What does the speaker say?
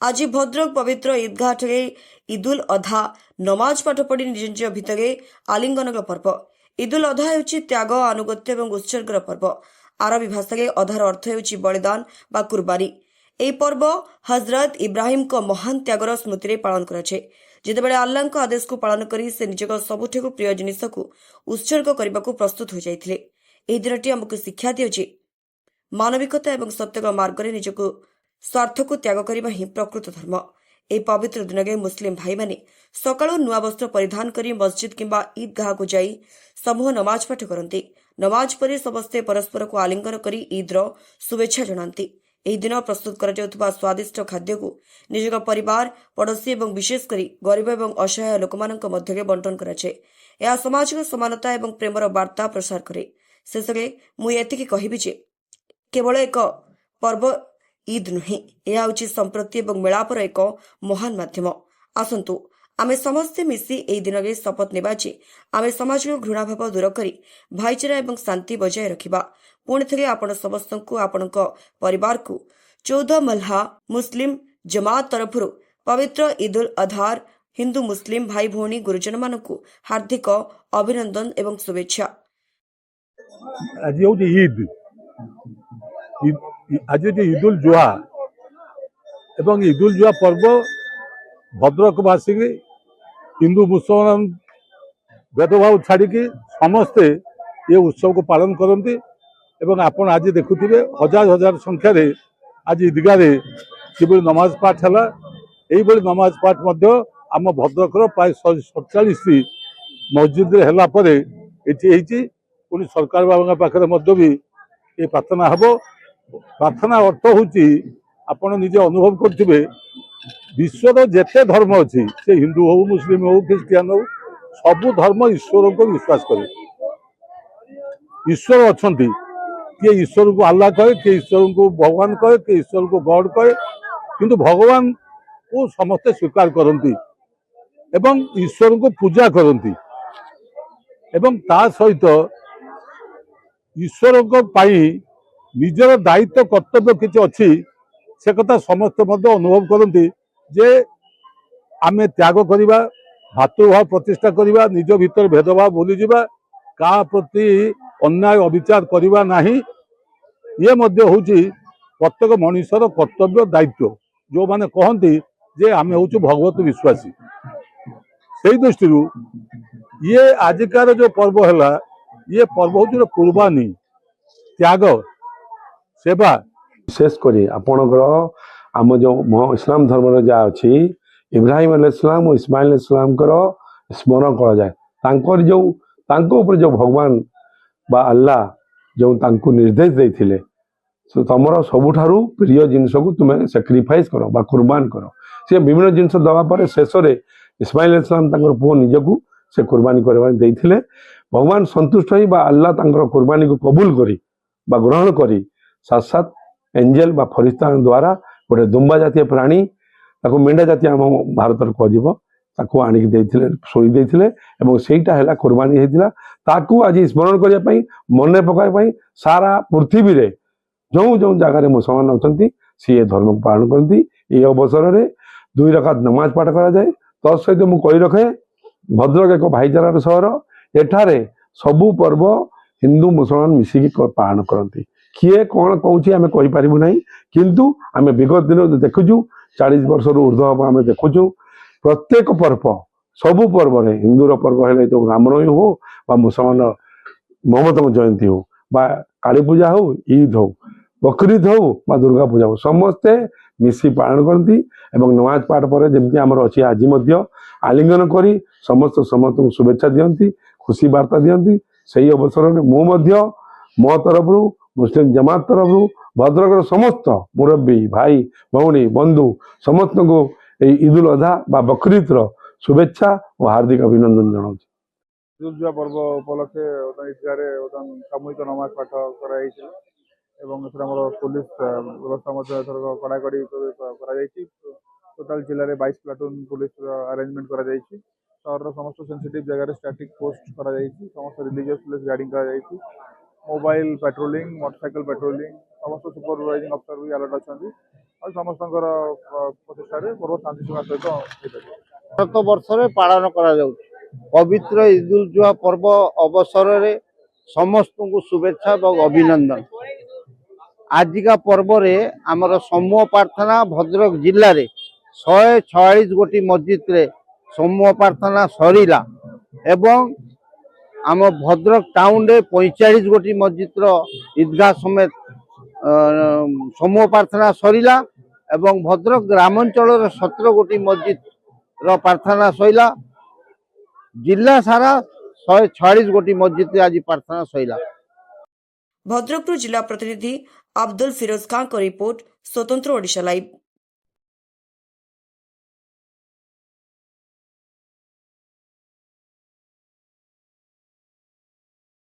आज भद्रक पवित्र ईदगाह ईदुल अधा नमाज पाठ पढ़ी निज निज भितर आलिंगन पर्व। ईदुल अधा ହେଉଛି त्याग आनुगत्य और उत्सर्गर पर्व। आरबी भाषा अधार अर्थ ହେଉଛି बलिदान बा कुर्बानी। ଏହି पर्व हजरत इब्राहिम को महान त्यागर स्मृति में पालन कराए। जितेबाला आल्लाह को आदेश को पालन कर निजर सबुठ प्रिय जिनिस को उत्सर्ग करने को प्रस्तुत हो जाते। यह दिनटी आमको शिक्षा दिए मानविकता और सत्य मार्ग में निजक स्वार्थ को त्याग करने ही प्रकृत धर्म। यह पवित्र दिन में मुस्लिम भाई माने सकाळु नुआ वस्त्र परिधान कर मस्जिद किंबा ईदगाह को जाई समूह नमाज पाठ करती। नमाज पर समस्ते परस्पर को आलिंगन कर ईद्र शुभेच्छा जनाती। यह दिन प्रस्तुत कर स्वादिष्ट खाद्य को निज परिवार पड़ोशी और विशेषकर गरीब और असहाय लोक मध्य बंटन कराए। यह सामाजिक समानता और प्रेमर वार्ता प्रसार करे। शेष में मुझे कहबी जे केवल एक पर्व ईद नुहे, यह हूँ संप्रति और मेलापर एक महान माध्यम। आसतु आमे समस्ते मिसी एही दिन में शपथ नेबा जे आमे समाज घृणा भाव दूर कर भाईचारा और शांति बजाय रखिबा। पुणी थे आपण समस्त आपण परिवार को 14 मल्हा मुस्लिम जमात तरफ पवित्र ईदुल अधार हिंदू मुस्लिम भाई भौणी गुरुजन मान हार्दिक अभिनंदन एवं शुभेच्छा। आज हूँ ईद आज ईदुल जुहा एवं ईदुल जुहा पर्व भद्रकवासी हिंदू मुसलमान भेदभाव छाड़ी समस्ते ये उत्सव को पालन करती। आपण आज देखुवे हजार हजार संख्यार आज ईदगाह किभली नमाज पाठ है। यही नमाज पाठ आम भद्रकर प्राय 47 मस्जिद है। पुणी सरकार बाबा पाखे भी ये प्रार्थना हम। प्रार्थना अर्थ हूँ आपण निजे अनुभव करुवे विश्वर जेते धर्म अच्छी से हिंदू हो मुस्लिम हो ख्रिस्टियान हो सबु धर्म ईश्वर को विश्वास करे। ईश्वर अच्छा किए ईश्वर को अल्लाह कहे, किए ईश्वर को भगवान कहे, किए ईश्वर को गॉड कहे, किंतु भगवान को समस्ते स्वीकार करती एवं ईश्वर को पूजा करती एवं ता सहित ईश्वर को पाई निजर दायित्व कर्तव्य किसी अच्छी से कथा समस्त अनुभव करती जे आमे त्याग करिबा, भातृभाव प्रतिष्ठा करिबा, निज भीतर भेदभाव भूली जिबा, का प्रति अन्याय अविचार करिबा नाही। ये मध्य होची प्रत्येक मनुष्यर कर्तव्य दायित्व। जो माने कहती जे आमे होचु भगवत विश्वासी से दृष्टि ये आजिकार जो पर्व है ये पर्व हूँ कुर्बानी त्याग सेवा। विशेषकर आपणकर आम जो इस्लाम धर्म जहाँ अच्छी इब्राहिम अलैहिस्सलाम और इस्माइल अलैहिस्सलाम स्मरण कर जाए जो भगवान बा अल्लाह जो तांको निर्देश देते तुम सबुठारु प्रिय जिनस को तुम्हें सैक्रिफाइस करो बा कुर्बान करो। से विभिन्न जिनस दवा पर शेष में इस्माइल अलैहिस्सलाम पुओ निजकू से कुर्बानी करते भगवान संतुष्ट हो अल्लाह कुर्बानी को कबूल करी बा ग्रहण करी साथ साथ एंजेल बा फरिस्ता द्वारा गोटे दुम्बा जातीय प्राणी ताको मेंढा जातीय आम भारत को आणिक शोई देता है कुर्बानी होता ताकू आज स्मरण करने मन पकाई सारा पृथ्वी रे जो जो जगार मुसलमान अच्छा सी धर्म को पालन करती। ये अवसर में 2 रकात नमाज पाठ कराए। तत्सहित मुझे रखे भद्रक एक भाईचारार सहर एठारे सबू पर्व हिंदू मुसलमान मिसिक पालन करती। किए कौन कौन आम कहीपर ना किंतु आम विगत दिन देखुचु 40 वर्ष ऊर्ध्व हम आम देखुचु प्रत्येक पर्व सबू पर्व हिंदूर पर्व है तो रामनवमी हो बा मुसलमान ममतम जयंती हो बा काली पूजा हो ईद हो बकरीद हो बा दुर्गा पूजा हो समस्ते मिसी पालन करती। नमाज पाठ पर जमी आमर अच्छी आज आलिंगन करी समस्त समस्त शुभेच्छा दियंती खुशी वार्ता दियंती। सही अवसर में मो तरफ मुस्लिम जमात तरफ भद्रक समस्त मुरब्बी भाई भौणी बंधु समस्त को ईदुल अधा बा बकरीद शुभेच्छा और हार्दिक अभिनंदन जनाऊँ। ईदुल जुहा पर्व उपलक्षे ईदगाह सामूहिक नमाज पाठ कराई पुलिस व्यवस्था कड़ाकड़ी टोटाल जिले में 22 प्लाटून पुलिस अरेंजमेंट कर सहर समस्त सेंसिटिव जगह स्टैटिक पोस्ट कर समस्त रिलीजियस प्लेस गार्डिंग कर मोबाइल पेट्रोलिंग मोटरसाइकिल पेट्रोलिंग समस्त सुपरवाइजिंग अफसर भी अलर्ट अच्छा ଆଉ ସମସ୍ତଙ୍କର ପ୍ରଚେଷ୍ଟାରେ ପର୍ବ ଶାନ୍ତିଶୃଙ୍ଖଳା ସହିତ ହେଇପାରିବ। ଭାରତ ବର୍ଷରେ ପାଳନ କରାଯାଉଛି। ପବିତ୍ର ଇଦୁଲ ଜୁହା ପର୍ବ ଅବସରରେ ସମସ୍ତଙ୍କୁ ଶୁଭେଚ୍ଛା ଏବଂ ଅଭିନନ୍ଦନ। ଆଜିକା ପର୍ବରେ ଆମର ସମୂହ ପ୍ରାର୍ଥନା ଭଦ୍ରକ ଜିଲ୍ଲାରେ 146 ଗୋଟି ମସଜିଦରେ ସମୂହ ପ୍ରାର୍ଥନା ସରିଲା ଏବଂ ଆମ ଭଦ୍ରକ ଟାଉନରେ 45 ଗୋଟି ମସଜିଦର ঈଦଗାହ ସಮೇତ ସମୂହ ପ୍ରାର୍ଥନା ସରିଲା ଏବଂ ଭଦ୍ରକ ଗ୍ରାମାଞ୍ଚଳର 17 ଗୋଟି ମସଜିଦର ପ୍ରାର୍ଥନା ସରିଲା। ଜିଲ୍ଲା ସାରା 146 ଗୋଟି ମସଜିଦରେ ଆଜି ପ୍ରାର୍ଥନା ସରିଲା। ଭଦ୍ରକରୁ ଜିଲ୍ଲା ପ୍ରତିନିଧି ଆବ୍ଦୁଲ ଫିରୋଜ ଖାଁଙ୍କ ରିପୋର୍ଟ, ସ୍ୱତନ୍ତ୍ର ଓଡ଼ିଶା ଲାଇଭ୍।